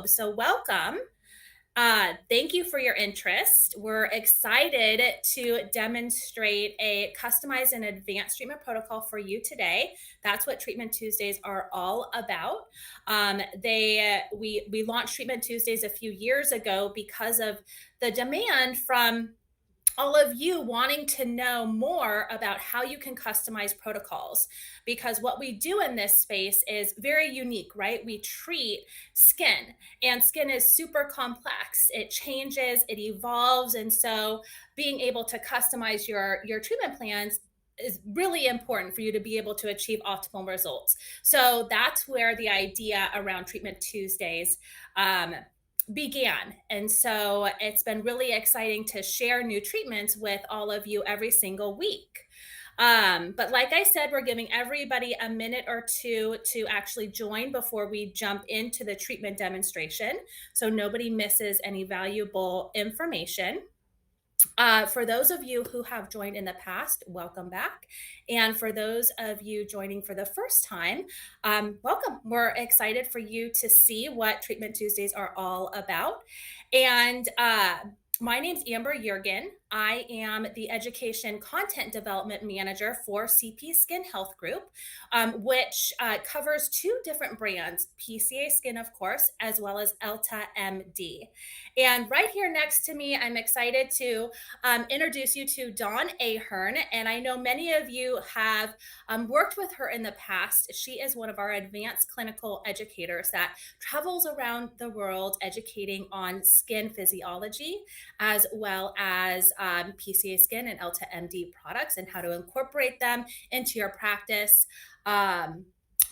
So welcome. Thank you for your interest. We're excited to demonstrate a customized and advanced treatment protocol for you today. That's what Treatment Tuesdays are all about. We launched Treatment Tuesdays a few years ago because of the demand from all of you wanting to know more about how you can customize protocols, because what we do in this space is very unique, right? We treat skin, and skin is super complex. It changes, it evolves, and so being able to customize your treatment plans is really important for you to be able to achieve optimal results. So that's where the idea around Treatment Tuesdays um, began. And so it's been really exciting to share new treatments with all of you every single week. But like I said, we're giving everybody a minute or two to actually join before we jump into the treatment demonstration, so nobody misses any valuable information. For those of you who have joined in the past, welcome back. And for those of you joining for the first time, welcome. We're excited for you to see what Treatment Tuesdays are all about. And my name's Amber Jurgen. I am the Education Content Development Manager for CP Skin Health Group, which covers two different brands, PCA Skin, of course, as well as Elta MD. And right here next to me, I'm excited to introduce you to Dawn Ahern. And I know many of you have worked with her in the past. She is one of our advanced clinical educators that travels around the world educating on skin physiology, as well as PCA Skin and Elta MD products, and how to incorporate them into your practice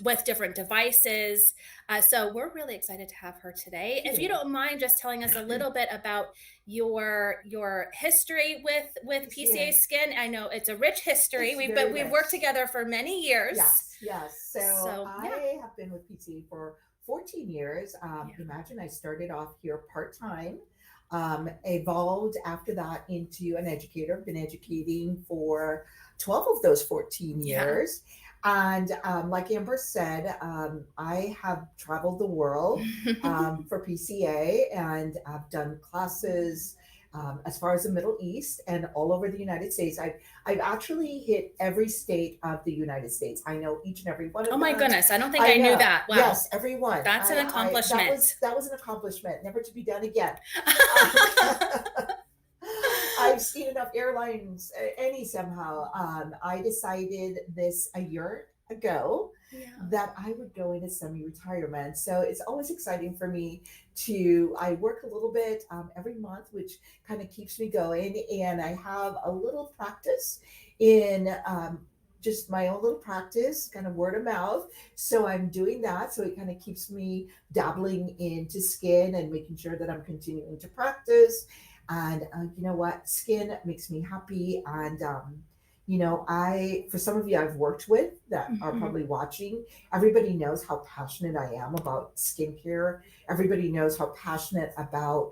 with different devices. So we're really excited to have her today. If you don't mind just telling us a little bit about your history with PCA Skin. I know it's a rich history. We've worked together for many years. Yes. So I have been with PCA for 14 years. Imagine I started off here part-time, evolved after that into an educator, been educating for 12 of those 14 years. And like Amber said, I have traveled the world for PCA, and I've done classes as far as the Middle East and all over the United States. I've actually hit every state of the United States. I know each and every one of them. Oh my goodness, I don't think I knew that. Wow. Yes, everyone. That's an accomplishment. That was an accomplishment, never to be done again. I've seen enough airlines, any somehow. I decided this a year ago that I would go into semi-retirement. So it's always exciting for me I work a little bit every month, which kind of keeps me going. And I have a little practice in just my own little practice, kind of word of mouth. So I'm doing that. So it kind of keeps me dabbling into skin and making sure that I'm continuing to practice. And you know what? Skin makes me happy. And for some of you I've worked with that are probably watching, everybody knows how passionate I am about skincare. Everybody knows how passionate about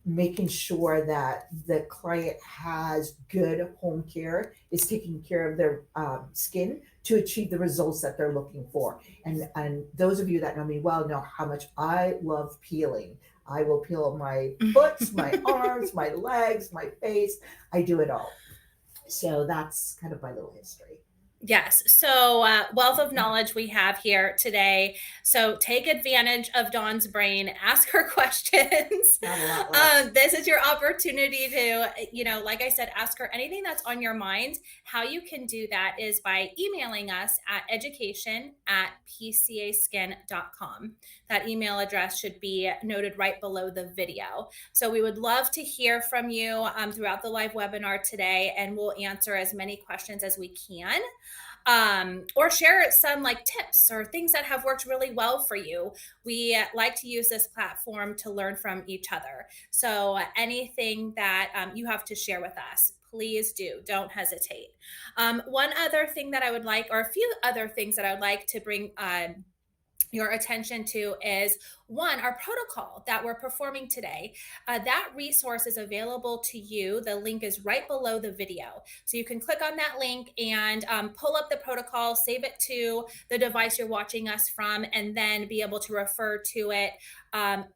making sure that the client has good home care, is taking care of their skin to achieve the results that they're looking for. And those of you that know me well know how much I love peeling. I will peel my foot, my arms, my legs, my face. I do it all. So that's kind of my little history. Yes. So wealth of knowledge we have here today. So take advantage of Dawn's brain, ask her questions. This is your opportunity to, like I said, ask her anything that's on your mind. How you can do that is by emailing us at education@pcaskin.com. That email address should be noted right below the video. So we would love to hear from you throughout the live webinar today, and we'll answer as many questions as we can. Or share some tips or things that have worked really well for you. We like to use this platform to learn from each other. So anything that you have to share with us, please do. Don't hesitate. One other thing that I would like, or a few other things that I would like to bring your attention to is one, our protocol that we're performing today. That resource is available to you. The link is right below the video. So you can click on that link and pull up the protocol, save it to the device you're watching us from, and then be able to refer to it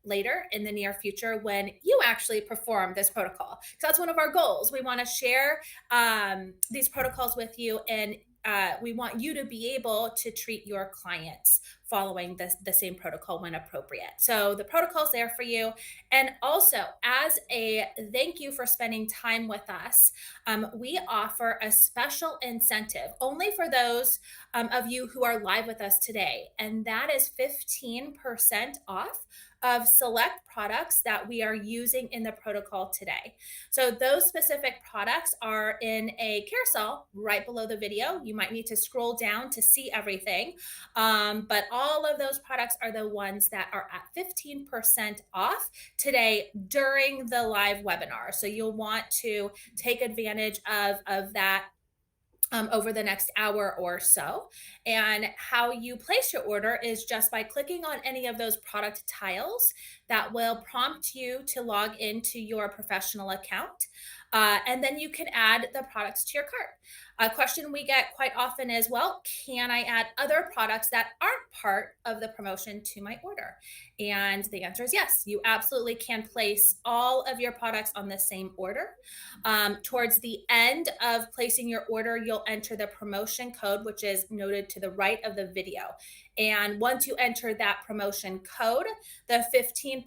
later in the near future when you actually perform this protocol. So that's one of our goals. We want to share these protocols with you, and we want you to be able to treat your clients following the same protocol when appropriate. So the protocol's there for you. And also, as a thank you for spending time with us, we offer a special incentive only for those of you who are live with us today. And that is 15% off of select products that we are using in the protocol today. So those specific products are in a carousel right below the video. You might need to scroll down to see everything. But all of those products are the ones that are at 15% off today during the live webinar. So you'll want to take advantage of that over the next hour or so. And how you place your order is just by clicking on any of those product tiles that will prompt you to log into your professional account. And then you can add the products to your cart. A question we get quite often is, well, can I add other products that aren't part of the promotion to my order? And the answer is yes, you absolutely can place all of your products on the same order. Towards the end of placing your order, you'll enter the promotion code, which is noted to the right of the video. And once you enter that promotion code, the 15%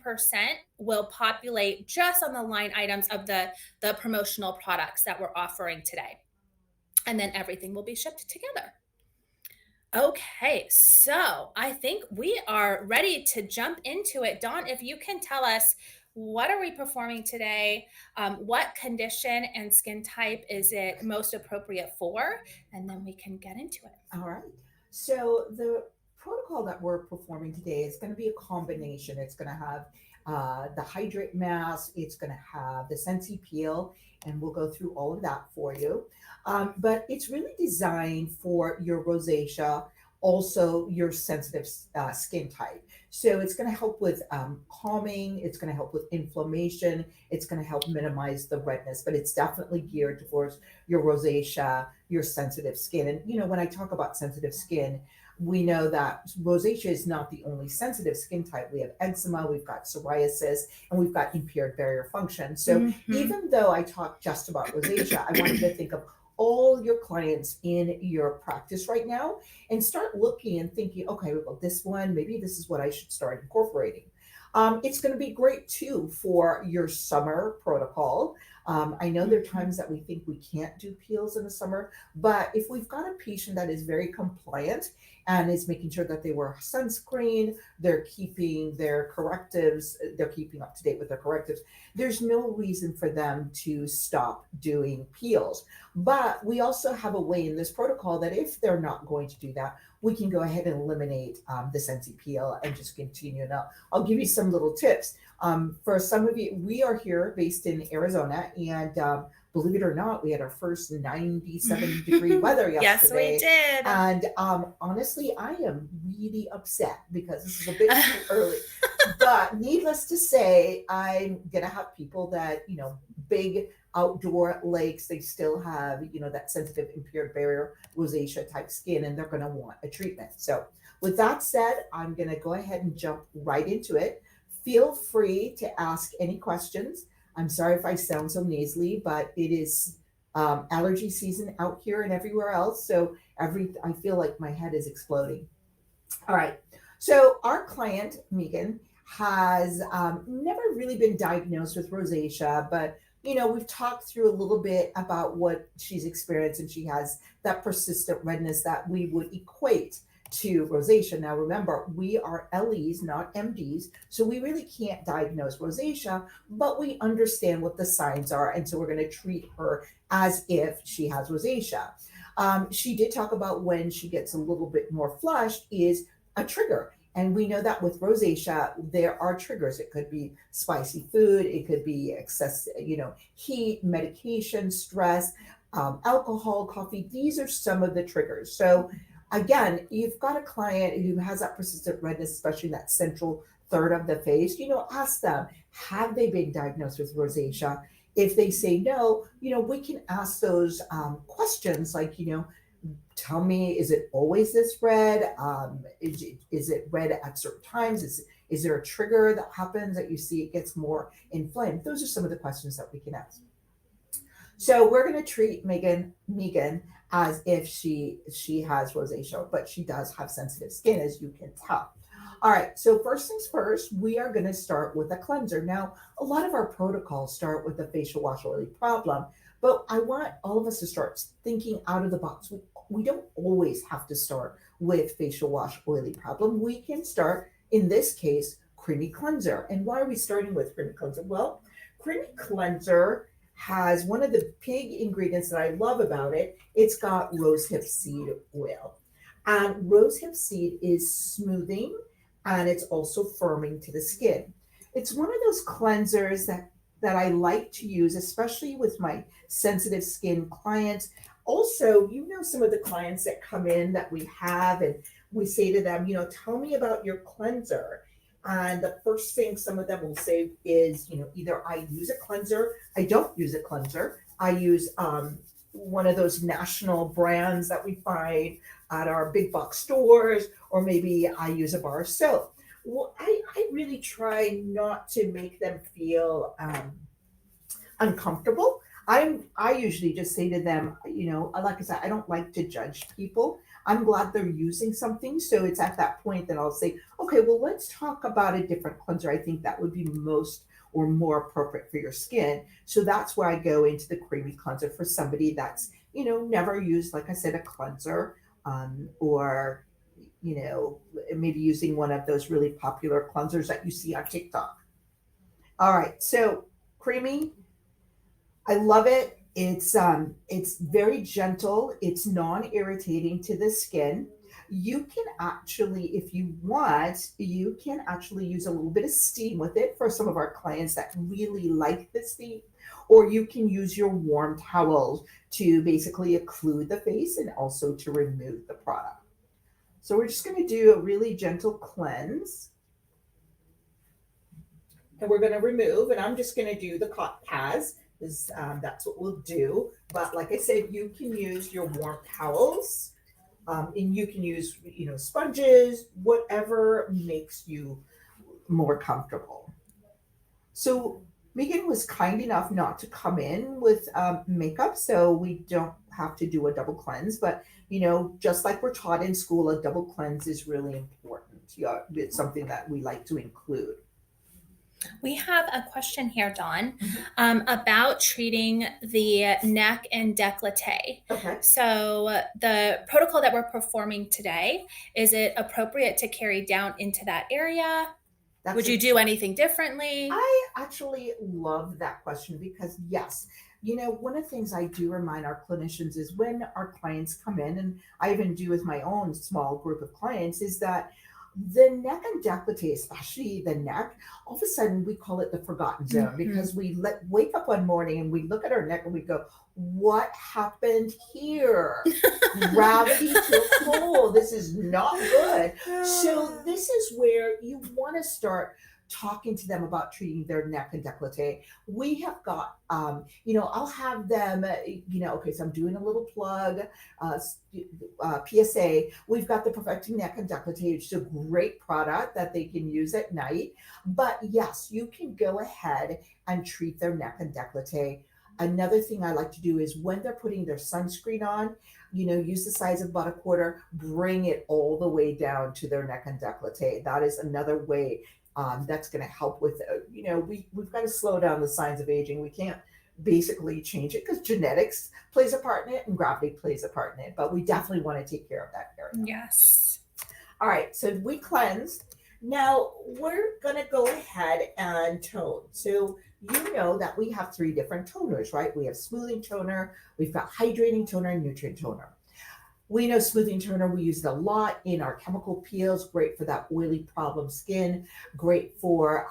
will populate just on the line items of the promotional products that we're offering today. And then everything will be shipped together. Okay, so I think we are ready to jump into it. Dawn, if you can tell us, what are we performing today? What condition and skin type is it most appropriate for? And then we can get into it. All right. So the protocol that we're performing today is going to be a combination. It's going to have the hydrate mask, it's going to have the Sensi peel, and we'll go through all of that for you. But it's really designed for your rosacea, also your sensitive skin type. So it's going to help with calming, it's going to help with inflammation, it's going to help minimize the redness, but it's definitely geared towards your rosacea, your sensitive skin. And, you know, when I talk about sensitive skin, we know that rosacea is not the only sensitive skin type. We have eczema, we've got psoriasis, and we've got impaired barrier function. So even though I talk just about rosacea, I want you to think of all your clients in your practice right now and start looking and thinking, okay, well, this one, maybe this is what I should start incorporating. It's going to be great too for your summer protocol. I know there are times that we think we can't do peels in the summer, but if we've got a patient that is very compliant and is making sure that they wear sunscreen, they're keeping their correctives, they're keeping up to date with their correctives, there's no reason for them to stop doing peels. But we also have a way in this protocol that if they're not going to do that, we can go ahead and eliminate the Sensi peel and just continue. Now, I'll give you some little tips. For some of you, we are here based in Arizona, and believe it or not, we had our first 97-degree weather yesterday. Yes, we did. And honestly, I am really upset because this is a bit too early. But needless to say, I'm going to have people that, you know, big outdoor lakes, they still have, you know, that sensitive impaired barrier rosacea type skin, and they're going to want a treatment. So with that said, I'm going to go ahead and jump right into it. Feel free to ask any questions. I'm sorry if I sound so nasally, but it is allergy season out here and everywhere else. So I feel like my head is exploding. All right. So our client, Megan, has never really been diagnosed with rosacea, but you know, we've talked through a little bit about what she's experienced, and she has that persistent redness that we would equate to rosacea. Now, remember, we are LEs, not MDs, so we really can't diagnose rosacea, but we understand what the signs are, and so we're going to treat her as if she has rosacea. She did talk about when she gets a little bit more flushed is a trigger. And we know that with rosacea, there are triggers. It could be spicy food, it could be excess, you know, heat, medication, stress, alcohol, coffee. These are some of the triggers. So Again, you've got a client who has that persistent redness, especially in that central third of the face. Ask them, have they been diagnosed with rosacea? If they say no, we can ask those questions like, tell me, is it always this red? Is it red at certain times? Is there a trigger that happens that you see it gets more inflamed? Those are some of the questions that we can ask. So we're going to treat Megan as if she has rosacea, but she does have sensitive skin, as you can tell. All right. So first things first, we are going to start with a cleanser. Now, a lot of our protocols start with the facial wash oily problem, but I want all of us to start thinking out of the box. We don't always have to start with facial wash oily problem. We can start, in this case, creamy cleanser. And why are we starting with creamy cleanser? Well, creamy cleanser has one of the big ingredients that I love about it. It's got rosehip seed oil. And rosehip seed is smoothing and it's also firming to the skin. It's one of those cleansers that I like to use, especially with my sensitive skin clients. Also, some of the clients that come in that we have, and we say to them, tell me about your cleanser. And the first thing some of them will say is, either I use a cleanser, I don't use a cleanser, I use one of those national brands that we find at our big box stores, or maybe I use a bar of soap. Well, I really try not to make them feel uncomfortable. I usually just say to them, like I said, I don't like to judge people. I'm glad they're using something. So it's at that point that I'll say, okay, well, let's talk about a different cleanser. I think that would be most or more appropriate for your skin. So that's where I go into the creamy cleanser for somebody that's, never used, like I said, a cleanser, or, maybe using one of those really popular cleansers that you see on TikTok. All right. So creamy, I love it. It's very gentle. It's non-irritating to the skin. You can actually, if you want, you can actually use a little bit of steam with it for some of our clients that really like the steam. Or you can use your warm towels to basically occlude the face and also to remove the product. So we're just going to do a really gentle cleanse. And we're going to remove, and I'm just going to do the cotton pads. That's what we'll do. But like I said, you can use your warm towels, and you can use, sponges, whatever makes you more comfortable. So Megan was kind enough not to come in with makeup, so we don't have to do a double cleanse. But just like we're taught in school, a double cleanse is really important. Yeah, it's something that we like to include. We have a question here, Dawn, Mhm. about treating the neck and décolleté. Okay. So, the protocol that we're performing today, is it appropriate to carry down into that area? That's Would a you do anything differently? I actually love that question because, yes, one of the things I do remind our clinicians is when our clients come in, and I even do with my own small group of clients, is that the neck and décolleté, especially the neck, all of a sudden we call it the forgotten zone Mhm. because wake up one morning and we look at our neck and we go, what happened here? Gravity took hold. This is not good. So this is where you want to start talking to them about treating their neck and décolleté. We have got, I'll have them, okay, so I'm doing a little plug, uh, PSA. We've got the Perfecting Neck and Décolleté, which is a great product that they can use at night. But yes, you can go ahead and treat their neck and décolleté. Another thing I like to do is when they're putting their sunscreen on, use the size of about a quarter, bring it all the way down to their neck and décolleté. That is another way that's going to help with, we've got to slow down the signs of aging. We can't basically change it because genetics plays a part in it and gravity plays a part in it, but we definitely want to take care of that area. Yes. All right, so we cleansed. Now we're going to go ahead and tone. So you know that we have three different toners, right? We have smoothing toner, we've got hydrating toner, and nutrient toner. We know smoothing toner, we use it a lot in our chemical peels, great for that oily problem skin, great for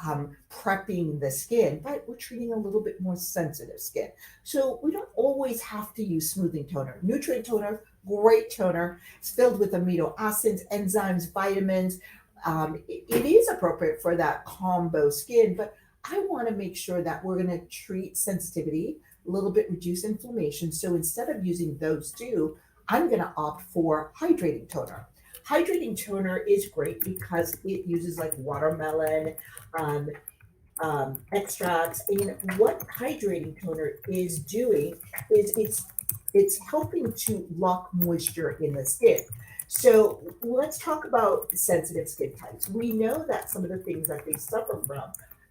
prepping the skin, but we're treating a little bit more sensitive skin. So we don't always have to use smoothing toner. Nutrient toner, Great toner. It's filled with amino acids, enzymes, vitamins. It is appropriate for that combo skin, but I want to make sure that we're going to treat sensitivity, a little bit reduce inflammation. So instead of using those two, I'm going to opt for hydrating toner. Hydrating toner is great because it uses like watermelon, um, extracts. And what hydrating toner is doing is it's helping to lock moisture in the skin. So let's talk about sensitive skin types. We know that some of the things that they suffer from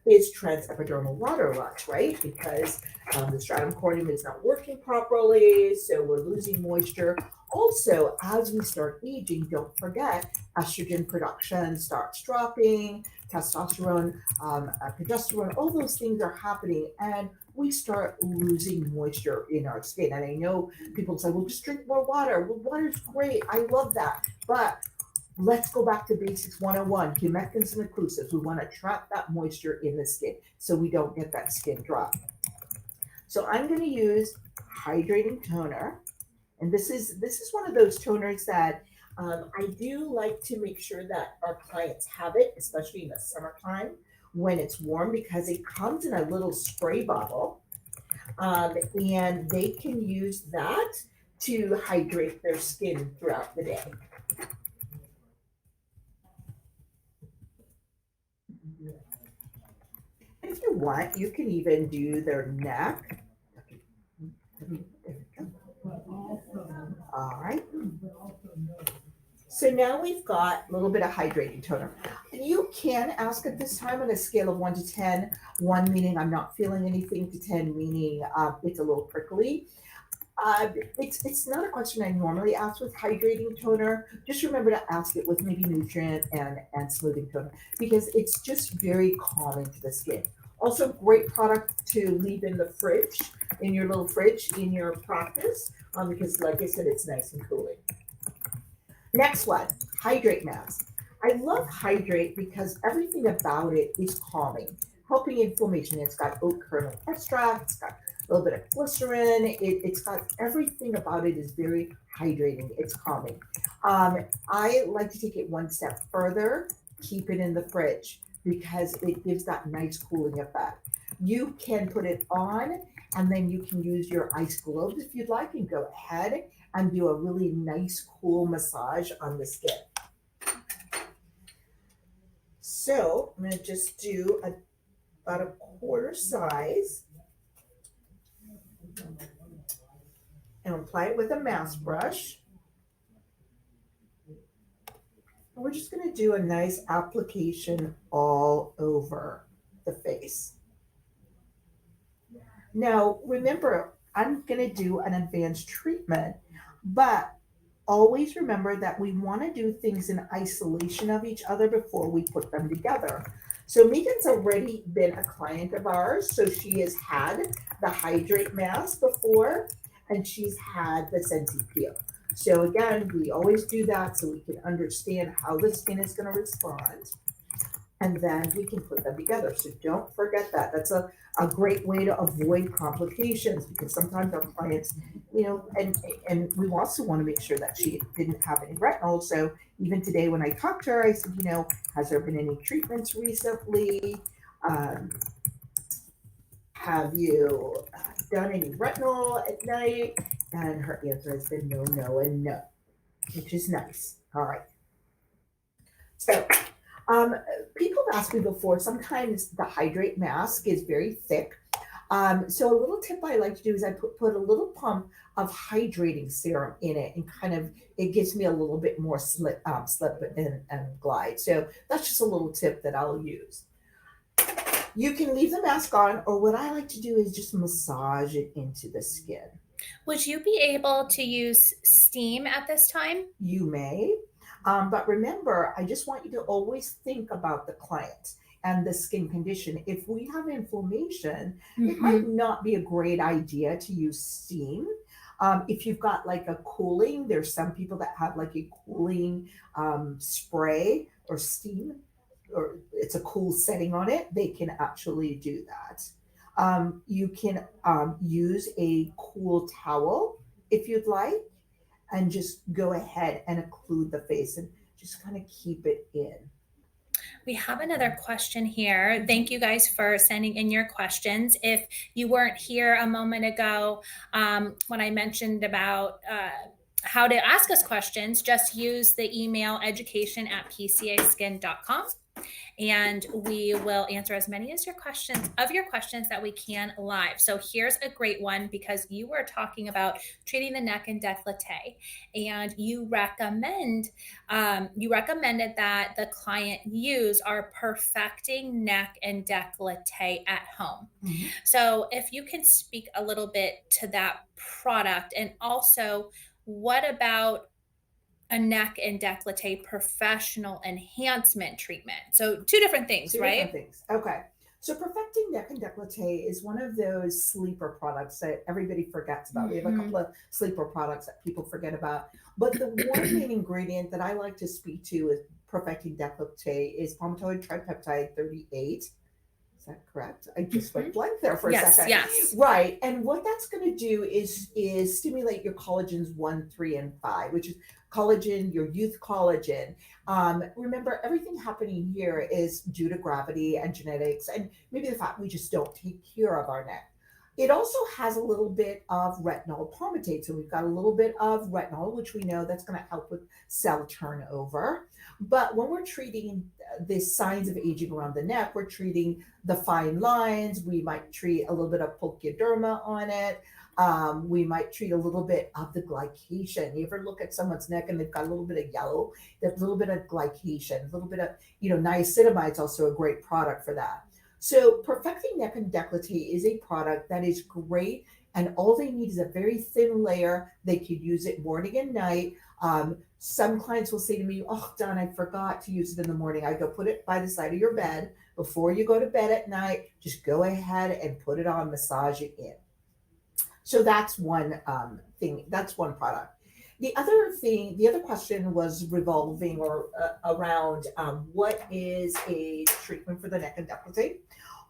is transepidermal water loss, right? Because the stratum corneum is not working properly, so we're losing moisture. Also, as we start aging, don't forget estrogen production starts dropping, testosterone, progesterone, all those things are happening, and we start losing moisture in our skin. And I know people say, well, just drink more water. Well, water's great. I love that. But let's go back to basics 101, humectants and occlusives. We want to trap that moisture in the skin so we don't get that skin drop. So I'm going to use hydrating toner. And this is one of those toners that I do like to make sure that our clients have it, especially in the summertime when it's warm, because it comes in a little spray bottle, and they can use that to hydrate their skin throughout the day. If you want, you can even do their neck. All right. So now we've got a little bit of hydrating toner. You can ask at this time on a scale of 1 to 10, 1 meaning I'm not feeling anything, to 10 meaning it's a little prickly. It's not a question I normally ask with hydrating toner. Just remember to ask it with maybe nutrient and smoothing toner because it's just very calming to the skin. Also, great product to leave in the fridge, in your little fridge, in your practice, because like I said, it's nice and cooling. Next one, hydrate mask. I love hydrate because everything about it is calming, helping inflammation. It's got oat kernel extract, it's got a little bit of glycerin, it's got everything about it is very hydrating, it's calming. I like to take it one step further, keep it in the fridge because it gives that nice cooling effect. You can put it on and then you can use your ice globes if you'd like and go ahead and do a really nice, cool massage on the skin. So I'm going to just do about a quarter size and apply it with a mask brush. And we're just going to do a nice application all over the face. Now, remember, I'm going to do an advanced treatment, but always remember that we want to do things in isolation of each other before we put them together. So Megan's already been a client of ours, so she has had the hydrate mask before, and she's had the Scentsy peel. So again, we always do that so we can understand how the skin is going to respond and then we can put them together. So don't forget that. That's a great way to avoid complications because sometimes our clients, and we also want to make sure that she didn't have any retinol. So even today when I talked to her, I said, has there been any treatments recently? Um, have you done any retinol at night? And her answer has been no, no, and no, which is nice. All right. So um, people have asked me before, sometimes the hydrate mask is very thick. So a little tip I like to do is I put a little pump of hydrating serum in it and kind of, it gives me a little bit more slip and glide. So that's just a little tip that I'll use. You can leave the mask on, or what I like to do is just massage it into the skin. Would you be able to use steam at this time? You may. But remember, I just want you to always think about the client and the skin condition. If we have inflammation, it might not be a great idea to use steam. If you've got like a cooling, there's some people that have like a cooling spray or steam, or it's a cool setting on it, they can actually do that. You can use a cool towel if you'd like, and just go ahead and occlude the face and just kind of keep it in. We have another question here. Mhm. Thank you guys for sending in your questions. If you weren't here a moment ago, when I mentioned about how to ask us questions, just use the email education@pcaskin.com, and we will answer as many as your questions that we can live. So here's a great one, because you were talking about treating the neck and décolleté, and you recommended that the client use our perfecting neck and décolleté at home. Mhm. So if you can speak a little bit to that product, and also what about a neck and décolleté professional enhancement treatment? So two different things, Two different right? things. Okay. So perfecting neck and décolleté is one of those sleeper products that everybody forgets about. We have a couple Hmm. of sleeper products that people forget about. But the one main ingredient that I like to speak to with perfecting décolleté is palmitoid tripeptide 38. Is that correct? I just Hmm. went blank there for a Yes, second. yes. Right. And what that's going to do is stimulate your collagens 1, 3, and 5, which is collagen, your youth collagen. Remember, everything happening here is due to gravity and genetics, and maybe the fact we just don't take care of our neck. It also has a little bit of retinol palmitate. So we've got a little bit of retinol, which we know that's going to help with cell turnover. But when we're treating the signs of aging around the neck, we're treating the fine lines. We might treat a little bit of poikiderma on it. We might treat a little bit of the glycation. You ever look at someone's neck and they've got a little bit of yellow, that little bit of glycation, a little bit of, niacinamide is also a great product for that. So perfecting neck and décolleté is a product that is great, and all they need is a very thin layer. They could use it morning and night. Some clients will say to me, "Oh, Don, I forgot to use it in the morning." I go, put it by the side of your bed before you go to bed at night. Just go ahead and put it on, massage it in. So that's one thing. That's one product. The other question was revolving or around what is a treatment for the neck and décolleté?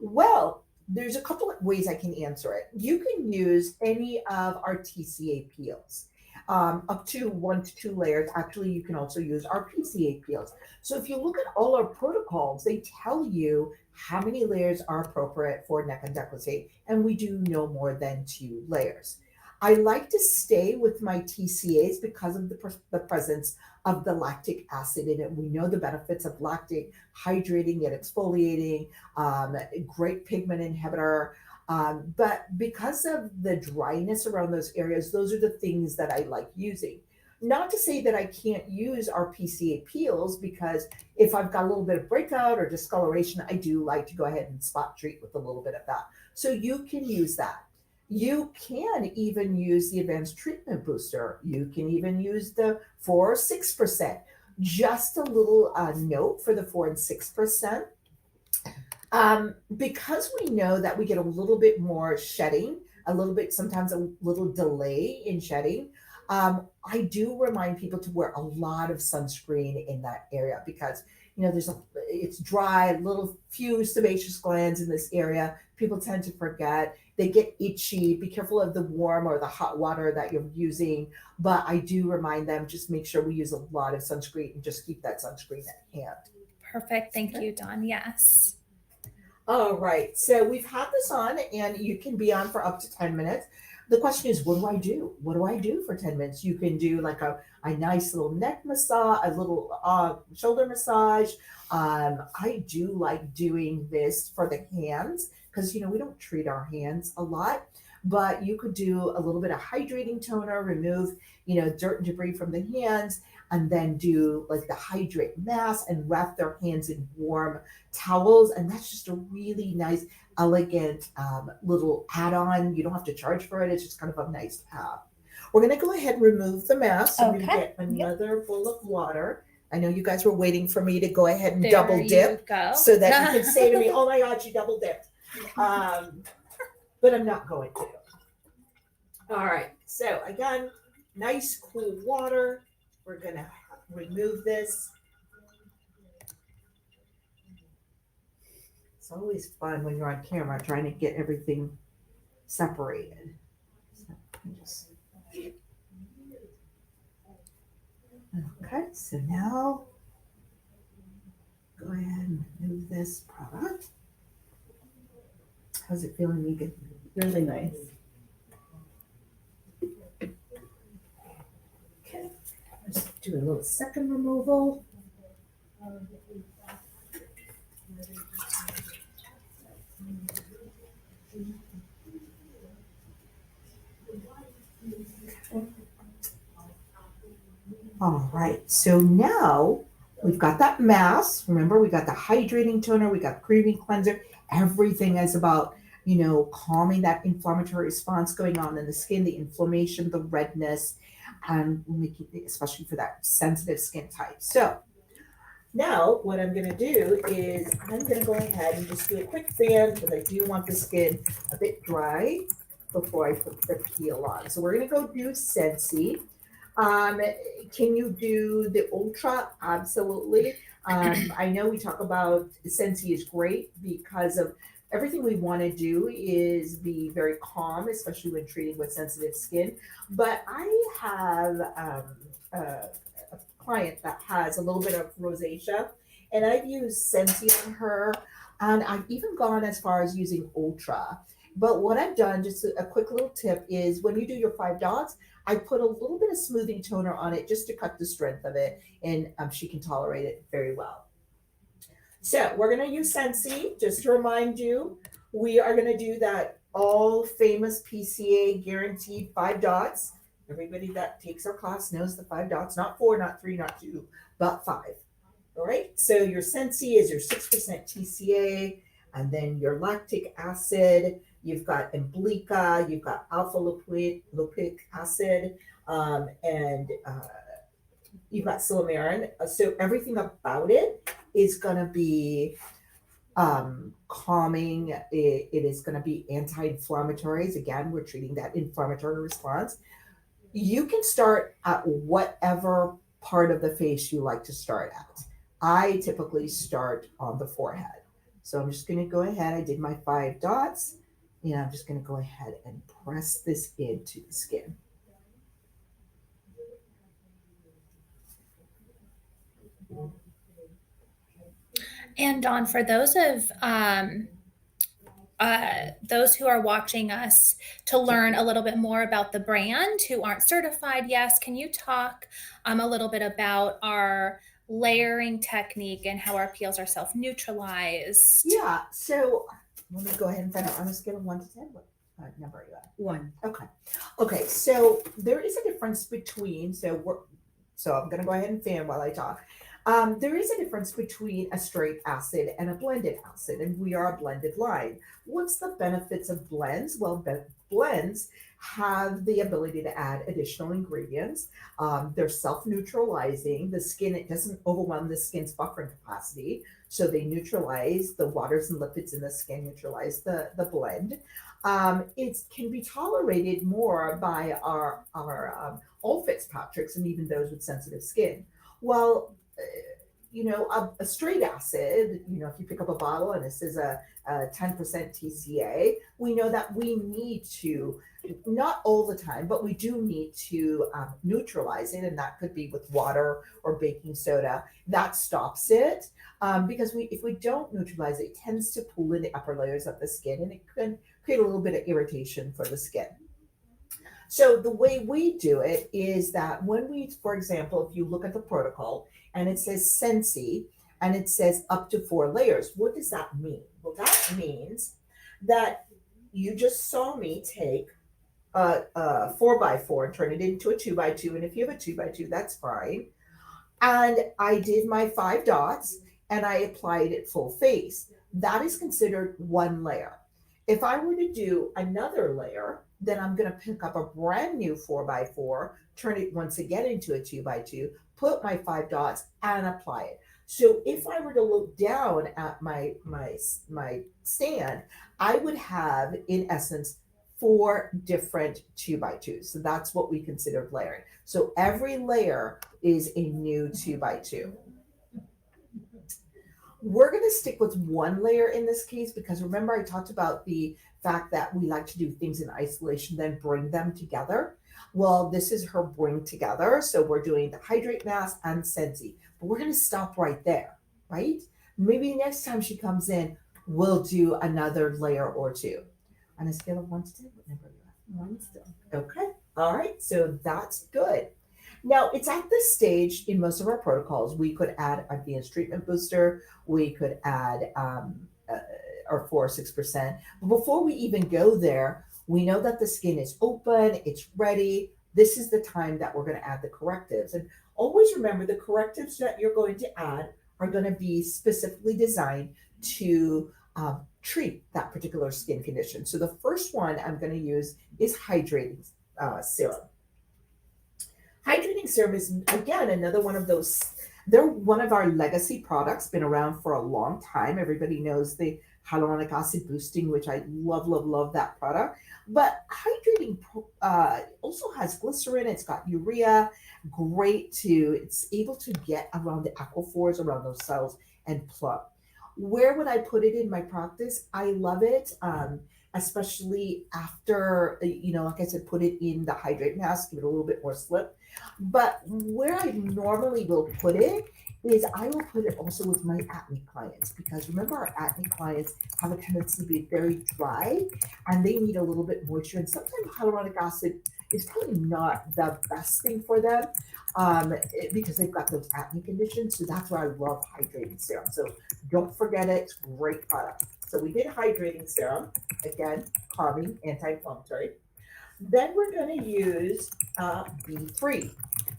Well, there's a couple of ways I can answer it. You can use any of our TCA peels. Up to 1 to 2 layers. Actually, you can also use our PCA peels. So if you look at all our protocols, they tell you how many layers are appropriate for neck and décolleté, and we do no more than 2 layers. I like to stay with my TCAs because of the presence of the lactic acid in it. We know the benefits of lactic, hydrating and exfoliating, great pigment inhibitor. But because of the dryness around those areas, those are the things that I like using. Not to say that I can't use our PCA peels, because if I've got a little bit of breakout or discoloration, I do like to go ahead and spot treat with a little bit of that. So you can use that. You can even use the advanced treatment booster. You can even use the 4 or 6%. Just a little note for the 4 and 6%. Because we know that we get a little bit more shedding, a little bit, sometimes a little delay in shedding. I do remind people to wear a lot of sunscreen in that area, because it's dry, little few sebaceous glands in this area. People tend to forget. They get itchy. Be careful of the warm or the hot water that you're using. But I do remind them, just make sure we use a lot of sunscreen and just keep that sunscreen at hand. Perfect. Thank Okay. you, Dawn. Yes. All right. So we've had this on, and you can be on for up to 10 minutes. The question is, what do I do? What do I do for 10 minutes? You can do like a nice little neck massage, a little shoulder massage. I do like doing this for the hands, because, we don't treat our hands a lot, but you could do a little bit of hydrating toner, remove, dirt and debris from the hands, and then do like the hydrate mask and wrap their hands in warm towels. And that's just a really nice, elegant little add-on. You don't have to charge for it. It's just kind of a nice to have. We're going to go ahead and remove the mask. So I'm going to Okay. get Yep. another bowl of water. I know you guys were waiting for me to go ahead and There double you dip, go. so that you can say to me, "Oh my God, she double dipped." But I'm not going to. All right. So again, nice cool water. We're going to remove this. It's always fun when you're on camera trying to get everything separated. So just Okay, so now go ahead and move this product. How's it feeling, Megan? Really nice. Okay, let's do a little second removal. All right, so now we've got that mask. Remember, we got the hydrating toner, we got creaming cleanser. Everything is about, calming that inflammatory response going on in the skin, the inflammation, the redness, and making, especially for that sensitive skin type. So now what I'm gonna do is I'm gonna go ahead and just do a quick fan because I do want the skin a bit dry before I put the peel on. So we're gonna go do Scentsy. Um, can you do the Ultra? Absolutely. I know we talk about Scentsy is great because of everything we want to do is be very calm, especially when treating with sensitive skin. But I have a client that has a little bit of rosacea, and I've used Scentsy on her, and I've even gone as far as using Ultra. But what I've done, just a quick little tip, is when you do your 5 dots, I put a little bit of smoothing toner on it just to cut the strength of it, and she can tolerate it very well. So we're going to use Scentsy. Just to remind you, we are going to do that all famous PCA guaranteed 5 dots. Everybody that takes our class knows the 5 dots, not four, not three, not two, but five. All right. So your Scentsy is your 6% TCA, and then your lactic acid. You've got Emblica, you've got alpha lipoic acid, and you've got silymarin. So everything about it is going to be calming. It is going to be anti-inflammatories. Again, we're treating that inflammatory response. You can start at whatever part of the face you like to start at. I typically start on the forehead. So I'm just going to go ahead. I did my 5 dots, and I'm just going to go ahead and press this into the skin. And Dawn, for those who are watching us to learn a little bit more about the brand who aren't certified, yes, can you talk a little bit about our layering technique and how our peels are self neutralized? Yeah. So let me go ahead and find out on a scale of 1 to 10. What number are you at? One. Okay. Okay. So there is a difference between, so I'm going to go ahead and fan while I talk. There is a difference between a straight acid and a blended acid, and we are a blended line. What's the benefits of blends? Well, blends have the ability to add additional ingredients. They're self-neutralizing. The skin, it doesn't overwhelm the skin's buffering capacity. So they neutralize the waters and lipids in the skin, neutralize the blend. It can be tolerated more by all Fitzpatricks and even those with sensitive skin. Well, a straight acid, if you pick up a bottle and this is a 10% TCA, we know that we need to, not all the time, but we do need to neutralize it. And that could be with water or baking soda. That stops it. Because if we don't neutralize it, it tends to pull in the upper layers of the skin and it can create a little bit of irritation for the skin. So the way we do it is that when we, for example, if you look at the protocol and it says Scentsy and it says up to 4 layers, what does that mean? Well, that means that you just saw me take a 4x4 and turn it into a 2x2. And if you have a 2x2, that's fine. And I did my 5 dots and I applied it full face. That is considered 1 layer. If I were to do another layer, then I'm going to pick up a brand new 4x4, turn it once again into a 2x2, put my 5 dots and apply it. So if I were to look down at my stand, I would have in essence 4 different 2x2s. So that's what we consider layering. So every layer is a new 2x2. We're going to stick with 1 layer in this case because remember I talked about the fact that we like to do things in isolation, then bring them together. Well, this is her bring together. So we're doing the hydrate mask and Sensi, but we're going to stop right there, right? Maybe next time she comes in, we'll do another layer or two. On a scale of 1 to 10, what number are you at? One still. Okay. All right. So that's good. Now, it's at this stage in most of our protocols, we could add advanced treatment booster, we could add our 4 or 6%. But before we even go there, we know that the skin is open, it's ready. This is the time that we're going to add the correctives. And always remember the correctives that you're going to add are going to be specifically designed to treat that particular skin condition. So the first one I'm going to use is hydrating serum. Hydrating serum is again another one of those. They're one of our legacy products, been around for a long time. Everybody knows the hyaluronic acid boosting, which I love, love, love that product. But hydrating also has glycerin. It's got urea, great to. It's able to get around the aquifers around those cells and plug. Where would I put it in my practice? I love it. Especially after, like I said, put it in the hydrate mask, give it a little bit more slip. But where I normally will put it is I will put it also with my acne clients because remember our acne clients have a tendency to be very dry and they need a little bit moisture. And sometimes hyaluronic acid is probably not the best thing for them because they've got those acne conditions. So that's why I love hydrating serum. So don't forget it. It's a great product. So we did hydrating serum, again, calming, anti-inflammatory. Then we're going to use B3.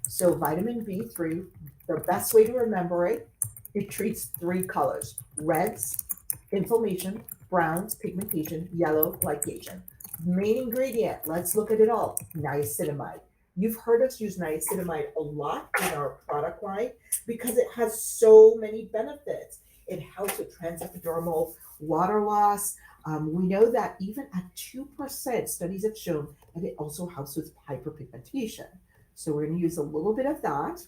So vitamin B3, the best way to remember it, it treats three colors: reds, inflammation; browns, pigmentation; yellow, glycation. Main ingredient, let's look at it all, niacinamide. You've heard us use niacinamide a lot in our product line because it has so many benefits. It helps with transepidermal water loss. We know that even at 2%, studies have shown that it also helps with hyperpigmentation. So we're going to use a little bit of that.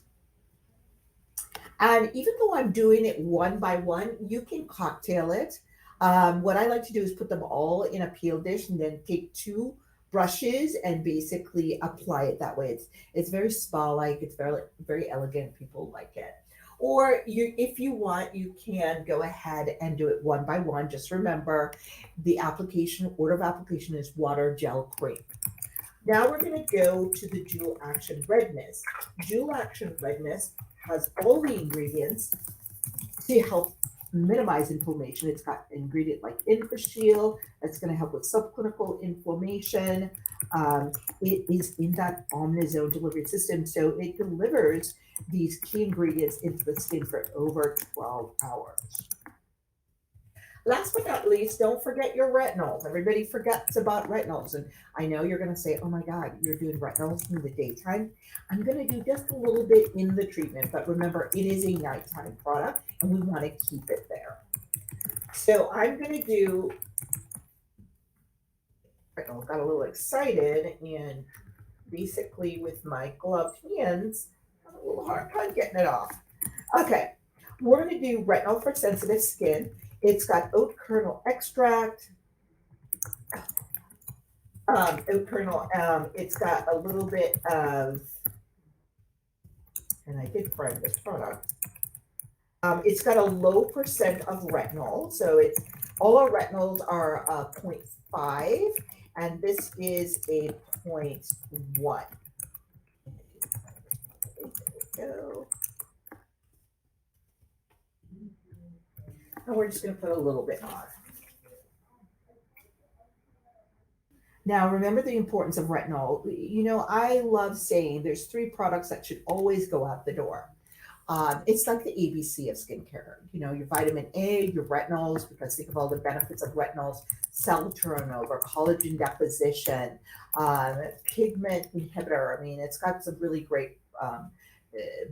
And even though I'm doing it one by one, you can cocktail it. What I like to do is put them all in a peel dish and then take two brushes and basically apply it that way. It's very spa-like. It's very very elegant. People like it. Or if you want, you can go ahead and do it one by one. Just remember, the application order of application is water, gel, cream. Now we're going to go to the dual action redness. Dual action redness has all the ingredients to help minimize inflammation. It's got an ingredient like InfraShield that's going to help with subclinical inflammation. It is in that omnizone delivery system, so it delivers these key ingredients into the skin for over 12 hours. Last but not least, don't forget your retinols. Everybody forgets about retinols. And I know you're going to say, oh my God, you're doing retinols in the daytime. I'm going to do just a little bit in the treatment, but remember, it is a nighttime product and we want to keep it there. So I'm going to do, I got a little excited and basically with my gloved hands, I have a little hard time getting it off. Okay, we're going to do retinol for sensitive skin. It's got oat kernel extract, oat kernel. It's got a little bit of, and I did find this product. It's got a low percent of retinol, so it's all our retinols are 0.5, and this is a 0.1. There we go. And we're just going to put a little bit on. Now, remember the importance of retinol. I love saying there's three products that should always go out the door. It's like the ABC of skincare. Your vitamin A, your retinols, because think of all the benefits of retinols: cell turnover, collagen deposition, pigment inhibitor. I mean, it's got some really great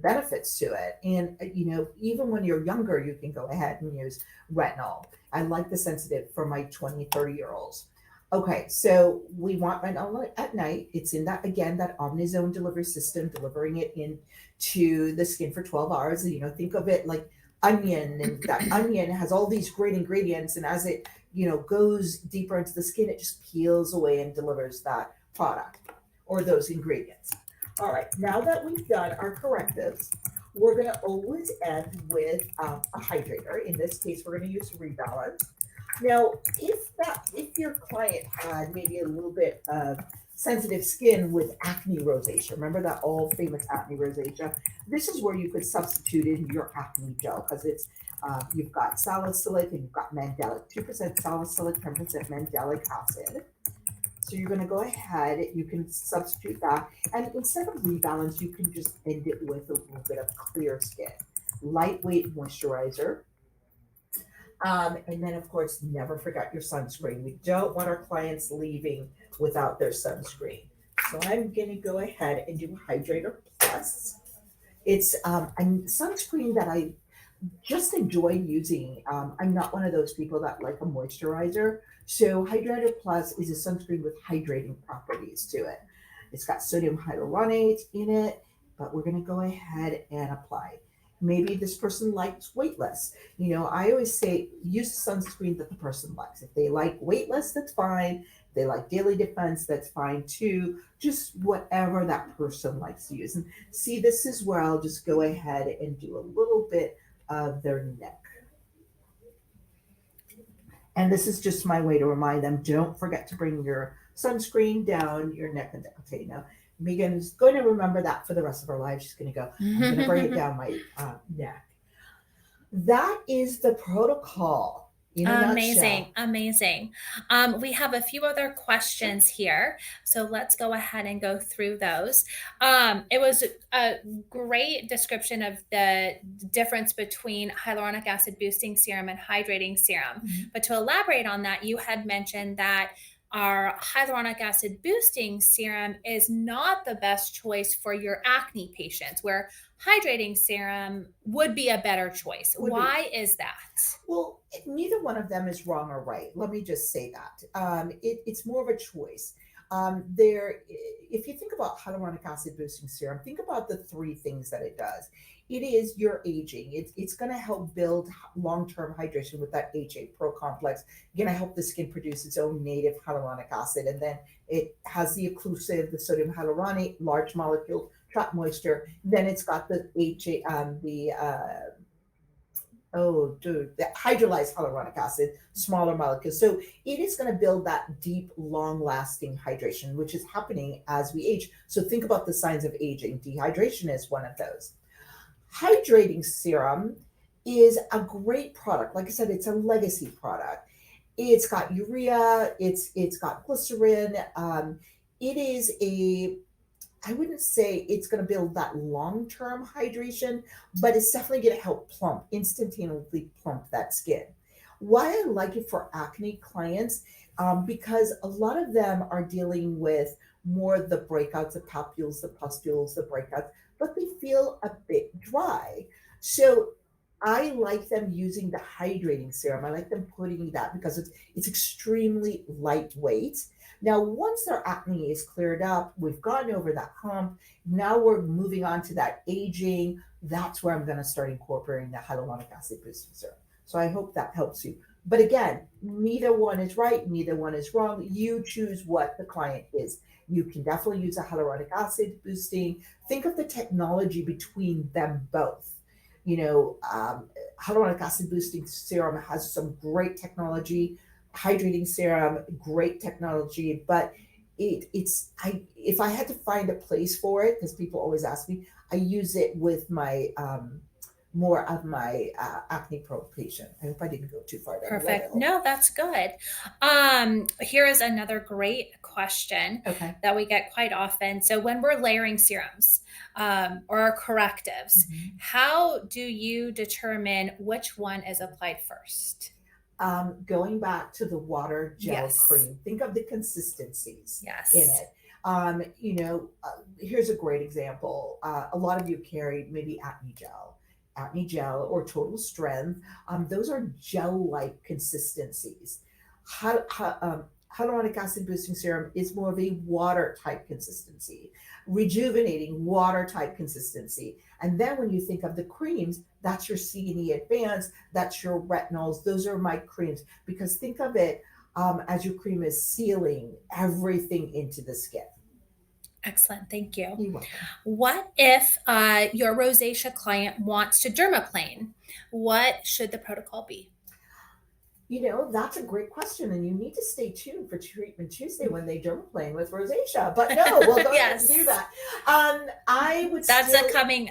benefits to it. And, even when you're younger, you can go ahead and use retinol. I like the sensitive for my 20, 30-year-olds. Okay, so we want retinol at night. It's in that, again, that omnizone delivery system, delivering it into the skin for 12 hours. Think of it like onion, and that onion has all these great ingredients. And as it, goes deeper into the skin, it just peels away and delivers that product. or those ingredients. All right, now that we've done our correctives, we're going to always end with a hydrator. In this case, we're going to use Rebalance. Now, if your client had maybe a little bit of sensitive skin with acne rosacea, remember that all famous acne rosacea? This is where you could substitute in your acne gel because it's you've got salicylic and you've got mandelic, 2% salicylic, 10% mandelic acid. So you're going to go ahead, you can substitute that. And instead of Rebalance, you can just end it with a little bit of clear skin. Lightweight moisturizer. And then, of course, never forget your sunscreen. We don't want our clients leaving without their sunscreen. So I'm going to go ahead and do Hydrator Plus. It's a sunscreen that I just enjoy using. I'm not one of those people that like a moisturizer. So Hydrator Plus is a sunscreen with hydrating properties to it. It's got sodium hyaluronate in it, but we're going to go ahead and apply. Maybe this person likes weightless. I always say use sunscreen that the person likes. If they like weightless, that's fine. If they like daily defense, that's fine too. Just whatever that person likes to use. And see, this is where I'll just go ahead and do a little bit of their neck. And this is just my way to remind them, don't forget to bring your sunscreen down your neck. And okay, now Megan's going to remember that for the rest of her life. She's going to go, I'm going to bring it down my neck. That is the protocol in a Amazing, nutshell. amazing. We have a few other questions here, so let's go ahead and go through those. It was a great description of the difference between hyaluronic acid boosting serum and hydrating serum. Mhm. But to elaborate on that, you had mentioned that our hyaluronic acid boosting serum is not the best choice for your acne patients, where hydrating serum would be a better choice. Would be. Why is that? Well, neither one of them is wrong or right. Let me just say that. It's more of a choice. If you think about hyaluronic acid boosting serum, think about the three things that it does. It is your aging. It's going to help build long-term hydration with that HA Pro complex. Going to help the skin produce its own native hyaluronic acid, and then it has the occlusive, the sodium hyaluronate, large molecule, trap moisture. Then it's got the HA, the hydrolyzed hyaluronic acid, smaller molecules. So it is going to build that deep, long lasting hydration, which is happening as we age. So think about the signs of aging. Dehydration is one of those. Hydrating serum is a great product. Like I said, it's a legacy product. It's got urea, it's got glycerin. It is a I wouldn't say it's going to build that long term hydration, but it's definitely going to help instantaneously plump that skin. Why I like it for acne clients, because a lot of them are dealing with more the breakouts, the papules, the pustules, the breakouts, but they feel a bit dry. So I like them using the hydrating serum. I like them putting that because it's extremely lightweight. Now, once their acne is cleared up, we've gone over that hump. Now we're moving on to that aging. That's where I'm going to start incorporating the hyaluronic acid boosting serum. So I hope that helps you. But again, neither one is right, neither one is wrong. You choose what the client is. You can definitely use a hyaluronic acid boosting. Think of the technology between them both. Hyaluronic acid boosting serum has some great technology. Hydrating serum, great technology, but if I had to find a place for it, because people always ask me, I use it with my more of my acne pro patient. I hope I didn't go too far down the rabbit Perfect. hole. No, that's good. Here is another great question Okay. that we get quite often. So, when we're layering serums or our correctives, Mhm. how do you determine which one is applied first? Going back to the water gel Yes. cream, think of the consistencies in Yes. it. Here's a great example. A lot of you carry maybe acne gel or total strength. Those are gel-like consistencies. Hyaluronic acid boosting serum is more of a water type consistency, rejuvenating water type consistency. And then when you think of the creams, that's your CNE Advanced, that's your retinols. Those are my creams because think of it as your cream is sealing everything into the skin. Excellent. Thank you. You're welcome. What if your rosacea client wants to dermaplane? What should the protocol be? That's a great question, and you need to stay tuned for Treatment Tuesday when they dermaplane with rosacea. But no, we'll go ahead and do Yes. that. I would That's a still, coming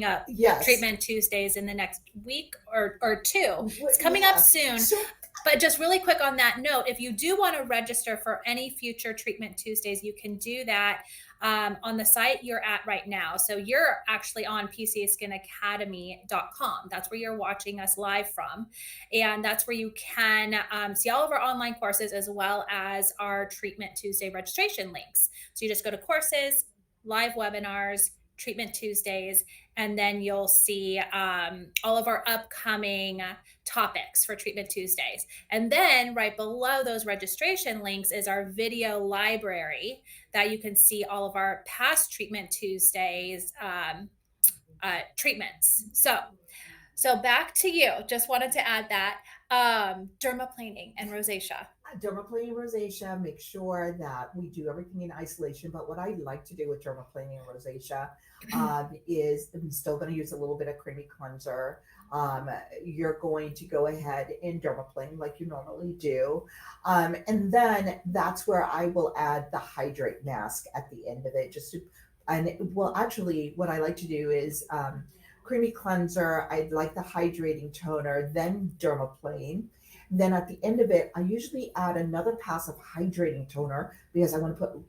up. yes, Treatment Tuesdays in the next week or two. It's coming up yeah. soon. So But just really quick on that note, if you do want to register for any future Treatment Tuesdays, you can do that on the site you're at right now. So you're actually on pcskinacademy.com. That's where you're watching us live from. And that's where you can see all of our online courses as well as our Treatment Tuesday registration links. So you just go to courses, live webinars, Treatment Tuesdays, and then you'll see all of our upcoming topics for Treatment Tuesdays. And then right below those registration links is our video library that you can see all of our past Treatment Tuesdays treatments. So back to you. Just wanted to add that dermaplaning and rosacea. dermaplaning rosacea, make sure that we do everything in isolation. But what I like to do with dermaplaning and rosacea is I'm still going to use a little bit of creamy cleanser. Um, you're going to go ahead and dermaplane like you normally do. And then that's where I will add the hydrate mask at the end of it. Well, actually, what I like to do is creamy cleanser. I'd like the hydrating toner, then dermaplane. Then at the end of it, I usually add another pass of hydrating toner because I want to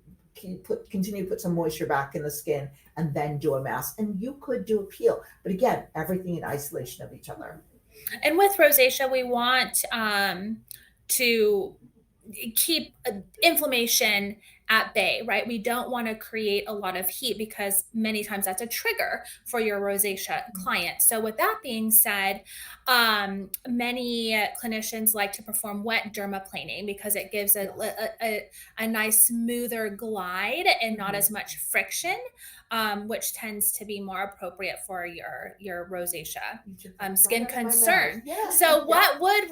continue to put some moisture back in the skin and then do a mask. And you could do a peel, but again, everything in isolation of each other. And with rosacea, we want to keep inflammation at bay, right? We don't want to create a lot of heat because many times that's a trigger for your rosacea client. So, with that being said, many clinicians like to perform wet dermaplaning because it gives Yes. a nice, smoother glide and not Mhm. as much friction, which tends to be more appropriate for your rosacea You took that right skin out of my mouth. concern. Yeah. So Yeah. what would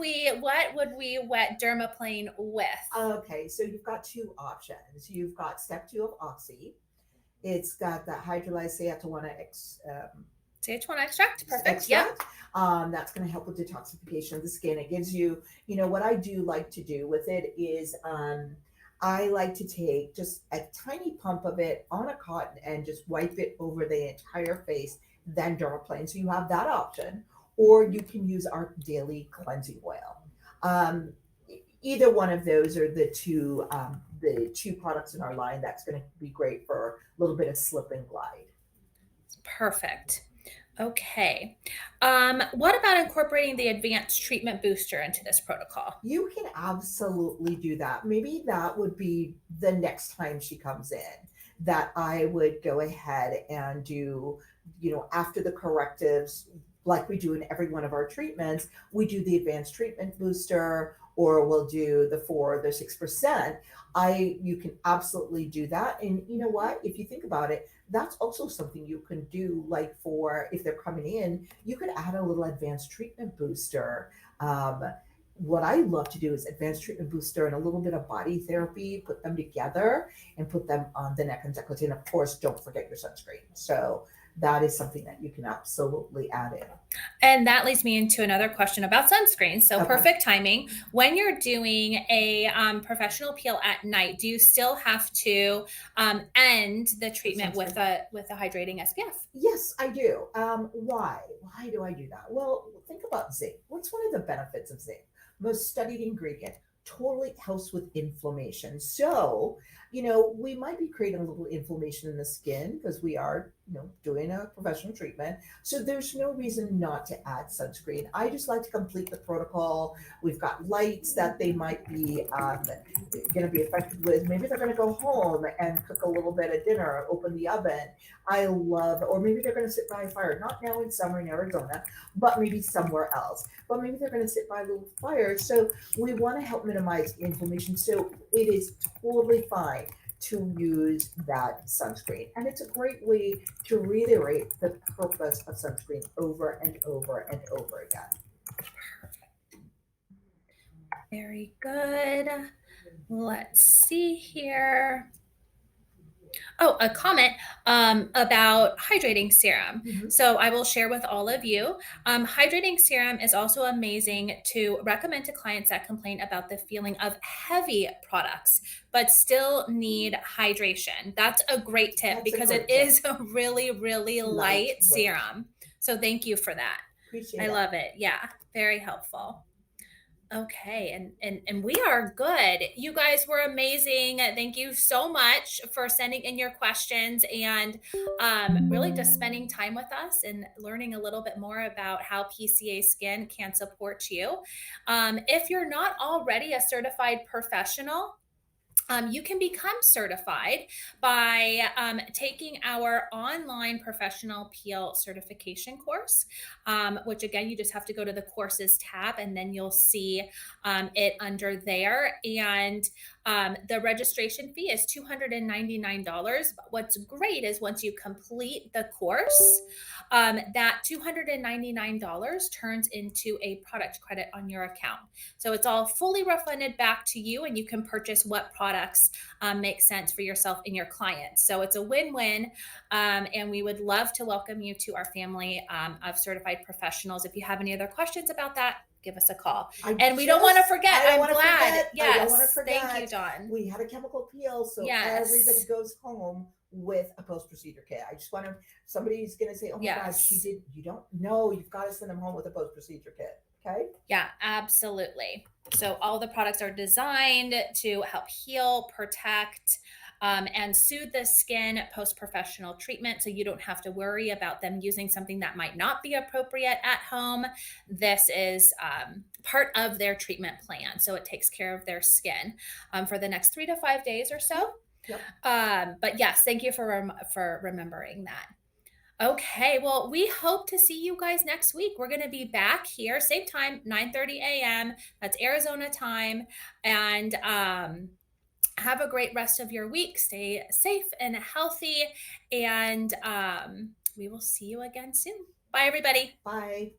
we wet dermaplane with? Okay, so you've got two options. You've got step two of Oxy. It's got the hydrolyzed CH1 extract, perfect. Yep. extract. That's going to help with detoxification of the skin. It gives you, what I do like to do with it is I like to take just a tiny pump of it on a cotton and just wipe it over the entire face, then dermaplane. So you have that option, or you can use our daily cleansing oil. Um, Either one of those are the two products in our line that's going to be great for a little bit of slip and glide. Perfect. Okay. What about incorporating the advanced treatment booster into this protocol? You can absolutely do that. Maybe that would be the next time she comes in that I would go ahead and do, after the correctives, like we do in every one of our treatments, we do the advanced treatment booster or we'll do the 4 or the 6%. You can absolutely do that. And you know what? If you think about it, that's also something you can do, like for if they're coming in, you could add a little advanced treatment booster. Um, what I love to do is advanced treatment booster and a little bit of body therapy, put them together and put them on the neck and décolleté. And of course, don't forget your sunscreen. So that is something that you can absolutely add in. And that leads me into another question about sunscreen. So Okay. perfect timing. When you're doing a professional peel at night, do you still have to end the The treatment with sunscreen. a hydrating SPF? Yes, I do. Why? Why do I do that? Well, think about zinc. What's one of the benefits of zinc? Most studied ingredient. Totally helps with inflammation. So, we might be creating a little inflammation in the skin because we are, doing a professional treatment. So there's no reason not to add sunscreen. I just like to complete the protocol. We've got lights that they might be going to be affected with. Maybe they're going to go home and cook a little bit of dinner, open the oven. Or maybe they're going to sit by a fire, not now in summer in Arizona, but maybe somewhere else. But maybe they're going to sit by a little fire. So we want to help minimize inflammation. So it is totally fine to use that sunscreen. And it's a great way to reiterate the purpose of sunscreen over and over and over again. Very good. Let's see here. Oh, a comment about hydrating serum. Hmm. So I will share with all of you. Hydrating serum is also amazing to recommend to clients that complain about the feeling of heavy products, but still need hydration. That's a great tip That's a because it great tip. is a really, really light Lightweight. serum. So thank you for that. Appreciate I that. love it. Yeah, very helpful. Okay, and we are good. You guys were amazing. Thank you so much for sending in your questions and really just spending time with us and learning a little bit more about how PCA Skin can support you. If you're not already a certified professional, you can become certified by taking our online professional peel certification course, which again, you just have to go to the courses tab and then you'll see it under there. And the registration fee is $299. But what's great is once you complete the course, that $299 turns into a product credit on your account. So it's all fully refunded back to you, and you can purchase what products make sense for yourself and your clients. So it's a win win. And we would love to welcome you to our family of certified professionals. If you have any other questions about that, give us a call. And we don't want to forget, I don't I'm want to glad. forget. I don't want to Yes. Thank you, forget. Dawn. We had a chemical peel, so everybody Yes. goes home with a post procedure kit. I just want to, somebody's going to say, oh my God, she Yes. did. You don't know. You've got to send them home with a post procedure kit. Okay. Yeah, absolutely. So all the products are designed to help heal, protect, and soothe the skin post professional treatment. So you don't have to worry about them using something that might not be appropriate at home. This is part of their treatment plan. So it takes care of their skin for the next 3 to 5 days or Yep. so. Yep. But yes, thank you for remembering that. Okay, well, we hope to see you guys next week. We're going to be back here, same time, 9:30 a.m. That's Arizona time. And have a great rest of your week. Stay safe and healthy. And we will see you again soon. Bye, everybody. Bye.